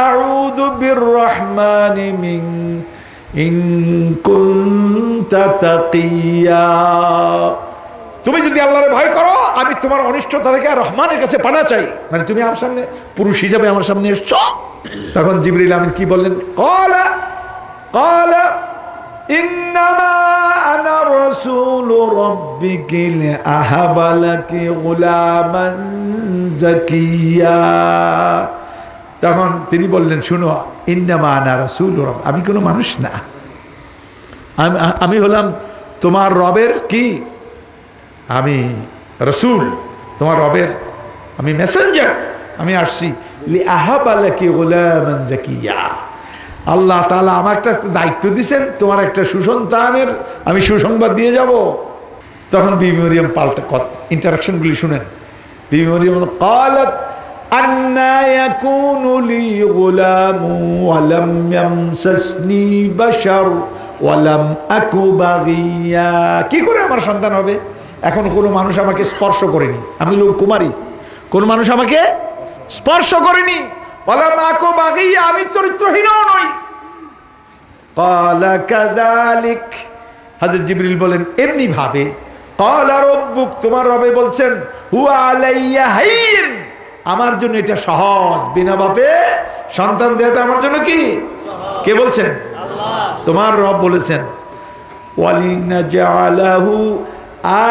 আউযু বিররহমানি mean in কুনতা তাকিয়া। তুমি যদি আল্লাহর ভয় করো, আমি তোমার অনিষ্টতা থেকে রহমানের কাছে পানা চাই। মানে তুমি আমার সামনে পুরুষ হিসাবে আমার সামনে এসছো। তখন জিবরিল আমিন কি বললেন? ক্বালা ইন্নামা আনা রাসূলু রাব্বিকি লিআহাবা লাকি গুলামান যাকিয়া। তখন তিনি বললেন, শুনো, ইন্নামা আনা রাসূলু রাব্বিক, আমি কোনো মানুষ না, আমি হলাম তোমার রবের কি, আমি রসুল, তোমার রবের আমি মেসেঞ্জার, আমি আসছি লিআহাবা লাকি গুলামান যাকিয়া। আল্লাহ তাআলা আমার একটা দায়িত্ব দিয়েছেন, তোমার একটা সুসন্তানের আমি সুসংবাদ দিয়ে যাব। তখন বিবি মরিয়ম পাল্টা ইন্টারাকশনগুলি শুনেন। বিবি মরিয়ম ক্বালাত আন্না ইয়াকুনু লি গুলামু ওয়া লাম ইয়ামসাসনি বাশার ওয়া লাম আকু বাগিয়া। কি করে আমার সন্তান হবে? এখন কোনো মানুষ আমাকে স্পর্শ করেনি, আমি লোক কুমারী, কোন মানুষ আমাকে স্পর্শ করেনি। ওয়ালাম আকু বাগিয়া, আমি চরিত্রহীনও নই। ক্বালা কাযালিক, হযরত জিবরিল বলেন এমনি ভাবে। ক্বালা রাব্বুক, তোমার রবে বলছেন হুয়া আলাইয়া হাইয়্যিন, আমার জন্য এটা সহজ, বিনা বাপে সন্তান দেওয়াটা আমার জন্য কি? কে বলছেন? আল্লাহ। তোমার রব বলেছেন ওয়ালিনাজআলাহু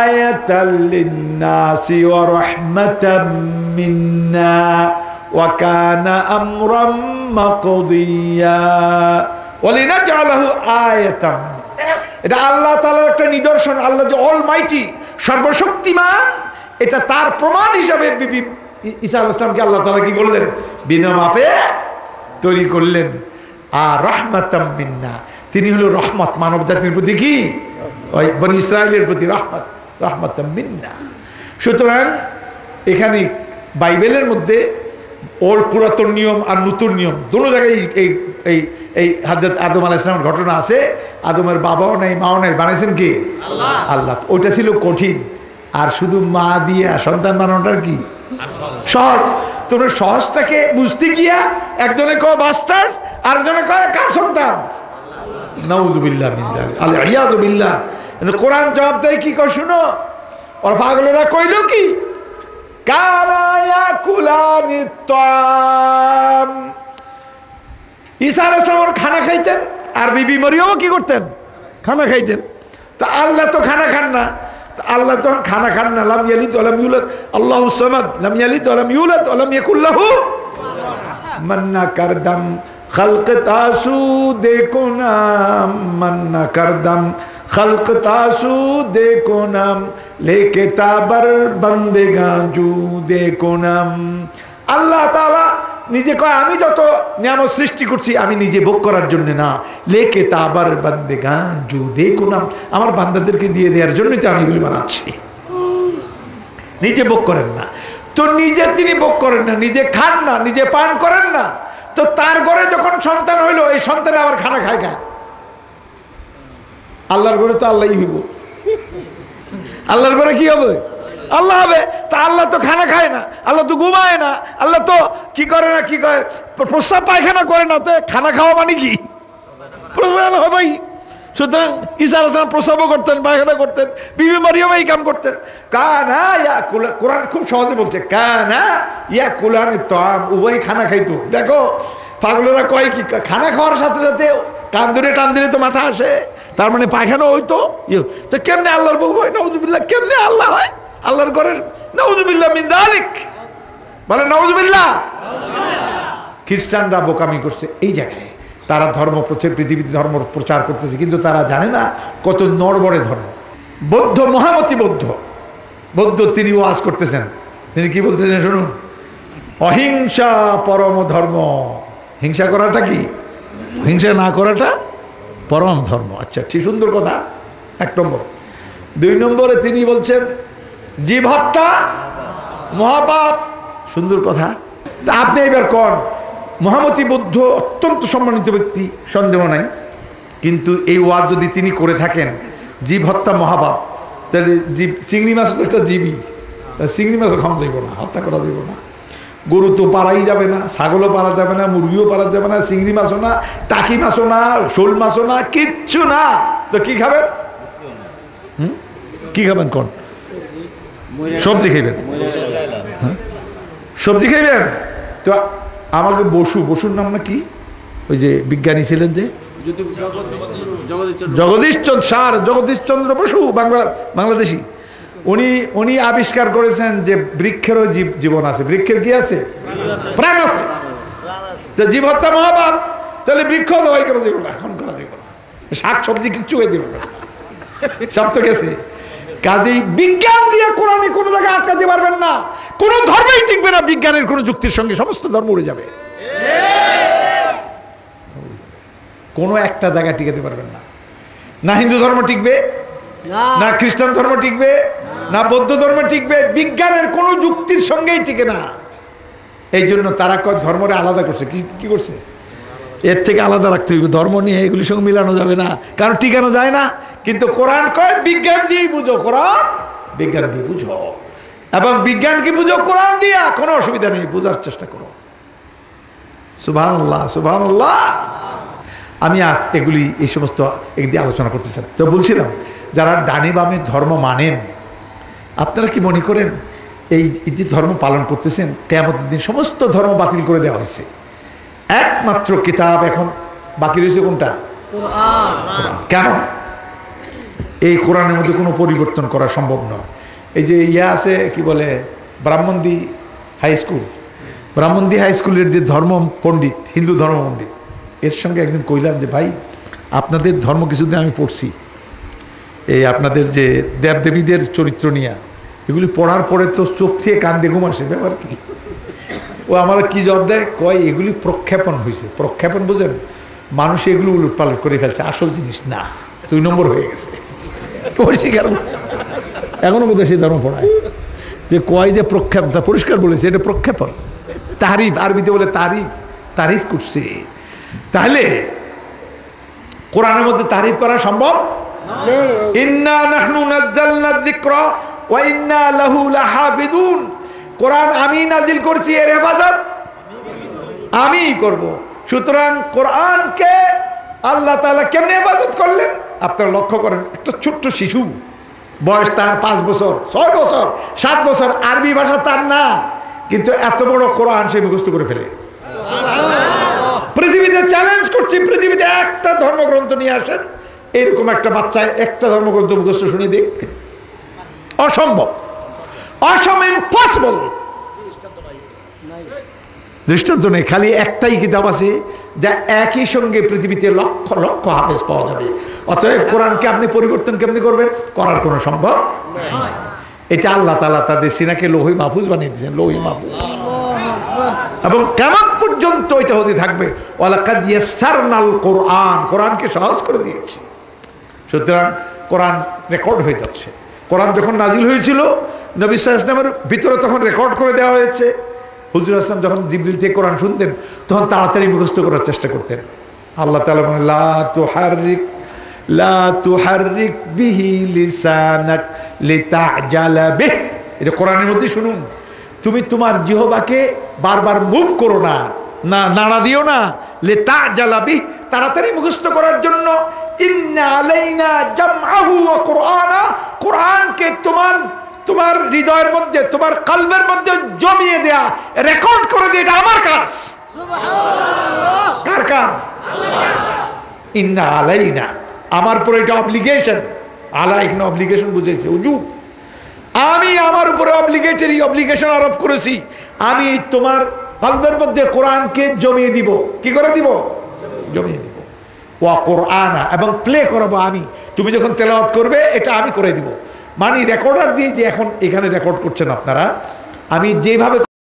আয়াতাল লিন্নাসি ওয়া রাহমাতাম মিন্না ওয়া কানা আমরাম মাকদিয়া। ওয়ালিনাজআলাহু আয়াতাম, এটা আল্লাহ তাআলার একটা নিদর্শন। আল্লাহ যে অলমাইটি, সর্বশক্তিমান, এটা তার প্রমাণ হিসাবে বিবি ঈসা আলাইহিস সালামকে আল্লাহ তাআলা কি করলেন? বিনা মাপে তৈরি করলেন। আর রাহমাতাম মিন্না, তিনি হলো রহমত, মানব জাতির প্রতি কি, ওই বনি ইসরাইলের প্রতি রহমত, রাহমাতাম মিন্না। সুতরাং এখানে বাইবেলের মধ্যে ওর পুরাতন নিয়ম আর নতুন নিয়ম দুটো জায়গায় এই এই হযরত আদম আলাইহিস সালামের ঘটনা আছে। আদমের বাবাও নাই, মাও নাই, বানাইছেন কি? আল্লাহ। আল্লাহ। ওইটা ছিল কঠিন, আর শুধু মা দিয়া সন্তান বানানোটা কি সহজ। তোমরা সহজটাকে বুঝতে গিয়া একজনে কয় বাস্টার, আরেকজনে কয় কার সন্তান? নাউযুবিল্লাহ মিন যালিক, আল-ইয়াযু বিল্লাহ। কোরআন জবাব দেয় কি কয় শুনো। ওর পাগলেরা কইল কি? কানা ইয়াকুলানি তাম, ঈসা আলাইহিস সালাম খানা খাইতেন, আর বিবি মরিয়মও কি করতেন? খানা খাইতেন। তা আল্লাহ তো খানা খান না, আল্লাহ তখন খানা খান না। লাম ইয়ালিদ ওয়া লাম ইউলাদ, আল্লাহুস সামাদ, লাম ইয়ালিদ ওয়া লাম ইউলাদ ওয়া লাম ইয়াকুল লাহু মান্না কারদাম, খালক তাসু দেখো নাম, মান্না কারদাম খালক তাসু দেখো নাম, লেকে তাবার বন্দেগা জু দেখো নাম। আল্লাহ তাআলা নিজে কয় আমি যত নিয়ামত সৃষ্টি করছি আমি নিজে ভোগ করার জন্য না, লেকে তাবার বন্দেগা জু দেখো নাম, আমার বান্দাদেরকে দিয়ে দেওয়ার জন্যই তো আমি এগুলি বানাচ্ছি। নিজে ভোগ করেন না তো, নিজে তিনি ভোগ করেন না, নিজে খান না, নিজে পান করেন না, তো তার ঘরে যখন সন্তান হইলো, এই সন্তানে আবার খানা খায় খায়। আল্লাহর ঘরে তো আল্লাহই হইব, আল্লাহর ঘরে কি হবে? আল্লাহ হবে। তা আল্লাহ তো খানা খায় না, আল্লাহ তো ঘুমায় না, আল্লাহ তো কি করে না, কি করে প্রস্রাব পায়খানা করে না, তো খানা খাওয়া মানে কি? হবেই। সুতরাং ঈসা আলাইহিস সালাম প্রস্রাবও করতেন, পায়খানা করতেন, বিবি মরিয়ম এই কাম করতেন। কানা ইয়াকুলা, কোরআন খুব সহজে বলছে কানা ইয়াকুলানি তাম, উভয় খানা খাইতো। দেখো পাগলেরা কয় কি, খানা খাওয়ার সাথে সাথে কান ধরে টান দিলে তো মাথা আসে, তার মানে পায়খানা হইতো। তো কেমনে আল্লাহর বউ হয়? নাউযুবিল্লাহ। কেমনে আল্লাহ হয়? আল্লাহর ঘরের, নাউযুবিল্লাহ মিন যালিক, বলে নাউযুবিল্লাহ। খ্রিস্টানরা বোকামি করছে এই জায়গায়, তারা ধর্ম পৃথিবীতে ধর্ম প্রচার করতেছে, কিন্তু তারা জানে না কত নড়বড়ে ধর্ম। বৌদ্ধ, মহামতি বৌদ্ধ তিনি ওয়াজ করতেছেন, তিনি কি বলতেছেন শুনুন, অহিংসা পরম ধর্ম। হিংসা করাটা কি? হিংসা না করাটা পরম ধর্ম। আচ্ছা, ঠিক, সুন্দর কথা, এক নম্বর। দুই নম্বরে তিনি বলছেন জীব হত্যা মহাপাপ, সুন্দর কথা। তা আপনি এবার কন, মহামতি বৌদ্ধ অত্যন্ত সম্মানিত ব্যক্তি, সন্দেহ নাই, কিন্তু এই ওয়াজ যদি তিনি করে থাকেন জীব হত্যা মহাপাপ, তাহলে জীব, চিংড়ি মাছ তো একটা জীবই, চিংড়ি মাছও খাওয়া যাইব না, হত্যা করা যাইব না। গরু তো পারাই যাবে না, ছাগলও পারা যাবে না, মুরগিও পারা যাবে না, চিংড়ি মাছও না, টাকি মাছও না, শোল মাছও না, কিচ্ছু না। তো কি খাবেন? কি খাবেন? কোন সবজি খাইবেন? সবজি খাইবেন? তো আমাকে বসুর নাম না কি, ওই যে বিজ্ঞানী ছিলেন যে জগদীশচন্দ্র বসু, বাংলাদেশি, উনি আবিষ্কার করেছেন যে বৃক্ষেরও জীবন আছে। বৃক্ষের কি আছে? প্রাণ আছে। জীব হত্যা মহাপাপ, তাহলে বৃক্ষ দবাই করে দেবো না, এখন করা দেবো না, শাক সবজি কিচ্ছু হয়ে দেবো না, সব তো গেছে। কাজেই বিজ্ঞান দিয়ে কোরআনে কোনো জায়গায় আটকাতে পারবেন না, কোন ধর্মই টিকবে না বিজ্ঞানের কোন যুক্তির সঙ্গে, সমস্ত ধর্ম উড়ে যাবে, কোনো একটা জায়গায় টিকাতে পারবেন না। না হিন্দু ধর্ম টিকবে, না খ্রিস্টান ধর্ম টিকবে, না বৌদ্ধ ধর্ম টিকবে, বিজ্ঞানের কোন যুক্তির সঙ্গেই টিকে না। এই জন্য তারা কয় ধর্মরে আলাদা করছে। কি করছে? এর থেকে আলাদা রাখতে হইবে, ধর্ম নিয়ে এগুলির সঙ্গে মিলানো যাবে না, কারণ টিকানো যায় না। কিন্তু কোরআন কয় বিজ্ঞান দিয়েই বুঝো, কোরআন বিজ্ঞান দিয়ে বুঝো, এবং বিজ্ঞান কি বুঝো কোরআন দিয়া, কোনো অসুবিধা নেই, বোঝার চেষ্টা করো। সুবহানাল্লাহ, সুবহানাল্লাহ। আমি আজ এগুলি এই সমস্ত একদিকে আলোচনা করতে চাই। তো বলছিলাম, যারা ডানে বামে ধর্ম মানেন, আপনারা কি মনে করেন এই যে ধর্ম পালন করতেছেন, কিয়ামতের দিন সমস্ত ধর্ম বাতিল করে দেওয়া হয়েছে, একমাত্র কিতাব এখন বাকি রয়েছে কোনটা? কোরআন। কেন? এই কোরআনের মধ্যে কোনো পরিবর্তন করা সম্ভব নয়। এই যে আছে কি বলে Brahmandi high school, Brahmandi high স্কুলের যে ধর্ম পণ্ডিত, হিন্দু ধর্ম পণ্ডিত, এর সঙ্গে একদিন কইলাম যে ভাই, আপনাদের ধর্ম কিছুদিন আমি পড়ছি, এই আপনাদের যে দেবদেবীদের চরিত্র নিয়ে, এগুলি পড়ার পরে তো চোখ থেকে কান দিয়ে ঘুম আসে, ব্যাপার কি? ও আমার কি জবাব দেয়, কয় এগুলি প্রক্ষেপণ হয়েছে। প্রক্ষেপণ বুঝেন? মানুষ এগুলো উলটপালট করে ফেলছে, আসল জিনিস না, 2 নম্বর হয়ে গেছে। এখনো বোধহয় সেই ধর্ম পড়ায় যে কয় যে প্রক্ষেপণ, পরিষ্কার বলেছে এটা প্রক্ষেপণ। তারিফ, আরবিতে বলে তারিফ, তারিফ করছে। তাহলে কোরআনের মধ্যে তারিফ করা সম্ভব? ইন্না নাহনু নাযালনা যিকরা ওয়া ইন্না লাহু লাহাফিজুন। কোরআন আমি নাজিল করছি, এর হেফাজত আমিই করব। সুতরাং কোরআনকে আল্লাহ তাআলা কেমনে হেফাজত করলেন আপনারা লক্ষ্য করেন। একটা ছোট্ট শিশু, বয়স তার 5 বছর, 6 বছর, 7 বছর, আরবি ভাষা তার না, কিন্তু এত বড় কোরআন সে মুখস্থ করে ফেলে। পৃথিবীতে চ্যালেঞ্জ করছি, পৃথিবীতে একটা ধর্মগ্রন্থ নিয়ে আসেন, এরকম একটা বাচ্চায় একটা ধর্মগ্রন্থ মুখস্থ শুনে দিক, অসম্ভব, ইম্পসিবল। দৃষ্টান্ত নেই, খালি একটাই কিতাব আছে যা একই সঙ্গে পৃথিবীতে লক্ষ লক্ষ হাফেজ পাওয়া যাবে। অতএব কোরআনকে আপনি পরিবর্তন কেমনি করবেন? করার কোনো সম্ভব। এটা আল্লাহ তাআলা তাদের সিনাকে লোহে মাহফুজ বানিয়ে দিয়েছেন, লোহে মাহফুজ, এবং কিয়ামত পর্যন্ত এটা হতে থাকবে। ওয়ালাকাদ ইয়াসসারনাল কোরআন, কোরআনকে সহজ করে দিয়েছি। সুতরাং কোরআন রেকর্ড হয়ে যাচ্ছে। কোরআন যখন নাজিল হয়েছিল নবী সাল্লাল্লাহু আলাইহি ওয়াসাল্লামের ভিতরে, তখন রেকর্ড করে দেওয়া হয়েছে। হুজুর আসলাম যখন জিবরিল থেকে কোরআন শুনতেন, তখন তাড়াতাড়ি মুখস্থ করার চেষ্টা করতেন। আল্লাহ তাআলা বলেন, লা তুহাররিক বিহি লিসানাক লিতা'জালা বিহি। এটা কোরআনের মধ্যে শুনুন, তুমি তোমার জিহ্বাকে বারবার মুভ করো না, নাড়া দিও না, লিতা'জালা বিহি, তাড়াতাড়ি মুখস্থ করার জন্য। ইন্না আলাইনা জামআহু ওয়া কুরআনা, কোরআনকে তোমার হৃদয়ের মধ্যে, তোমার কলবের মধ্যে জমিয়ে দেয়া, রেকর্ড করে দেয়া, এটা আমার কাজ। সুবহানাল্লাহ। কার কাজ? আল্লাহ। ইন্না আলাইনা, আমার উপরে এটা অব্লিগেশন। আলা এখানে অব্লিগেশন বুঝেছে, উজুব। আমি আমার উপরে অব্লিগেশন আরোপ করেছি, আমি তোমার কলবের মধ্যে কোরআনকে জমিয়ে দিব। কি করে দিব? জমিয়ে দিব। ওয়া কুরআনা, এবং প্লে করবো আমি। তুমি যখন তেলাওয়াত করবে, এটা আমি করে দিব। মানে রেকর্ডার দিয়ে, যে এখন এখানে রেকর্ড করছেন আপনারা, আমি যেভাবে